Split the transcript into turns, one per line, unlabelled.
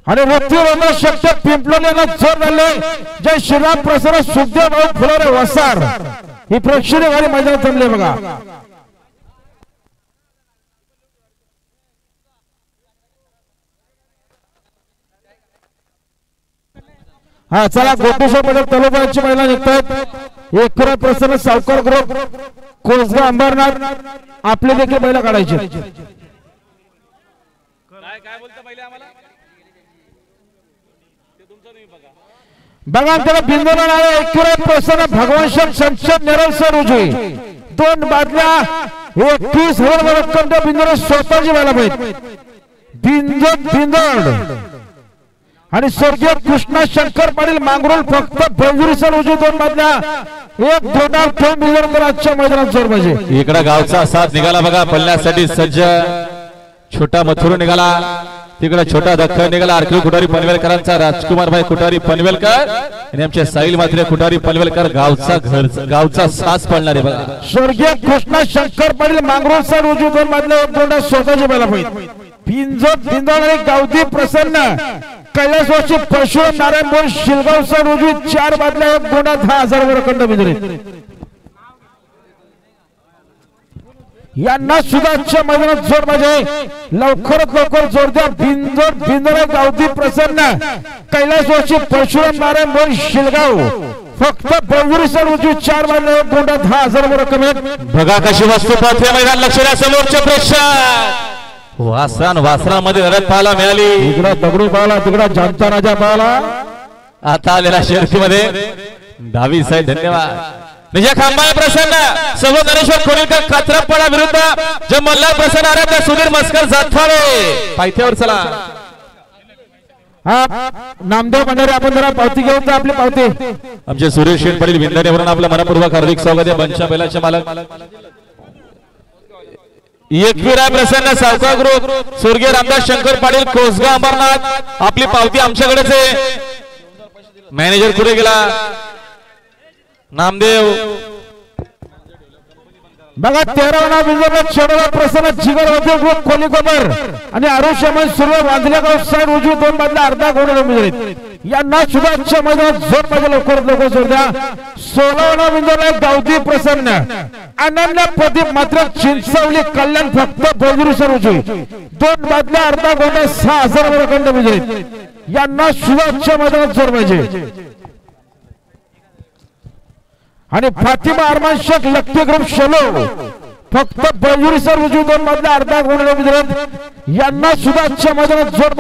आणि वृत्तीवर शक्य पिंपलोलीला जोर झाले जय श्रीराम प्रसन्न सुखदेव भाऊ फुलोरे वसार ही प्रेक्षणीय गाडी मैदानात जमले बघा। हा चला गोटेश्वर मध्ये तालुक्याची महिला निघतात। एकरा प्रसन्न सावकार ग्रुप कोसगाव अंबरनाथ आपले देखील महिला काढायचे।
काय बोलता पहिले आम्हाला ते तुमचं तुम्ही
बघा त्याला बिंदूला नाव एकरा प्रसन्न भगवान संचन निरल सर उजवी दोन बादल्या 21,000 रक्कम त्या बिंदूला स्वतःची व्हायला पाहिजे। बिंदोड आणि स्वर्गीय कृष्णा शंकर पाटील मांगरोल फक्त बेंजुरी सर उजवी दोन बादल्या 1.2 मिलियन आजच्या मैदानात जोर पाहिजे।
इकडे गावचा साथ निघाला बघा पल्ल्यासाठी सज्ज छोटा मथुर निघाला तिकडे छोटा दख्खन निघाला। आरके कुटारी पनवेलकरांचा राजकुमार भाई कुटारी पनवेलकर आणि आमचे साहिल मात्रे कुटारी पनवेलकर गावचा सास पडणारे बघा।
स्वर्गीय कृष्णा शंकर पाटील मांगरोल सर उजवी दोन बादल्या 1.2 स्वतःची व्हायला पाहिजे। बिंदोड आणि गावदी प्रसन्न कैलासवासी परशुराम नारायण बोल शिलगाव सर उजवी 4 बादल्या 1.10,000 रक्कम बिंदुरे यांना सुद्धा मैदानात जोर पाहिजे। लवकरात लवकर जोर द्या। बिंदोड गावदी प्रसन्न कैलासवासी परशुराम नारायण बोल शिलगाव फक्त बेंजुरी सर उजवी 4 बादल्या 1.10,000 रक्कम
बघा कशी वस्तू पाहते मैदान। लक्ष द्या समोरच्या प्रेक्षक वासरामध्ये लढत पाहायला मिळाली।
इकडे दगडू पाहिला तिकडे जनता राजा पाहिला।
आता आलेला शर्यतीमध्ये डावी साहेब धन्यवाद निजा खांबाय प्रसन्न सगोदरेश्वर खोलीकर कात्रपडा विरुद्ध जे मल्हार प्रसन्न आराध्य सुधीर मस्कर जातफाळे पायथ्यावर चला।
हा नामदेव भंडारे आपण जरा पावती घेऊन आपली पावती
आमचे सुरेश शेठ पाटील विंदानेवरून आपलं मनपूर्वक हार्दिक स्वागत आहे। पंचा बैलाचे मालक एकविरा प्रसन्न सावकार ग्रुप स्वर्गीय रामदास शंकर पाटील कोसगाव अंबरनाथ आपली पावती आमच्याकडेच आहे। मॅनेजर कुठे गेला नामदेव
बघा 13 बिंदूला छोडला प्रसन्न जिगर होते ग्रुप कोलीकोबर आणि आरुष्यमन सुरू वांदलेगाव साइड उजवी दोन बादल्या अर्धा गोडे मिळत यांना सुद्धा मैदानात जोर पाहिजे। लवकर जोर द्या। 16 बिंदूला गावदी प्रसन्न अनन्य प्रदीप मात्र चिंचवली कल्याण फक्त बेंजुरी सर उजवी दोन बादल्या अर्धा गोडे 6,000 रक्कम मिळत यांना सुद्धा मैदानात जोर पाहिजे। आणि फातिमा अरमान शेख लक्की ग्रुप शेलो फक्त बेंजुरी सर उजवी दोन बादल्या अर्धा गोडे मिळत यांना सुद्धा मैदानात जोर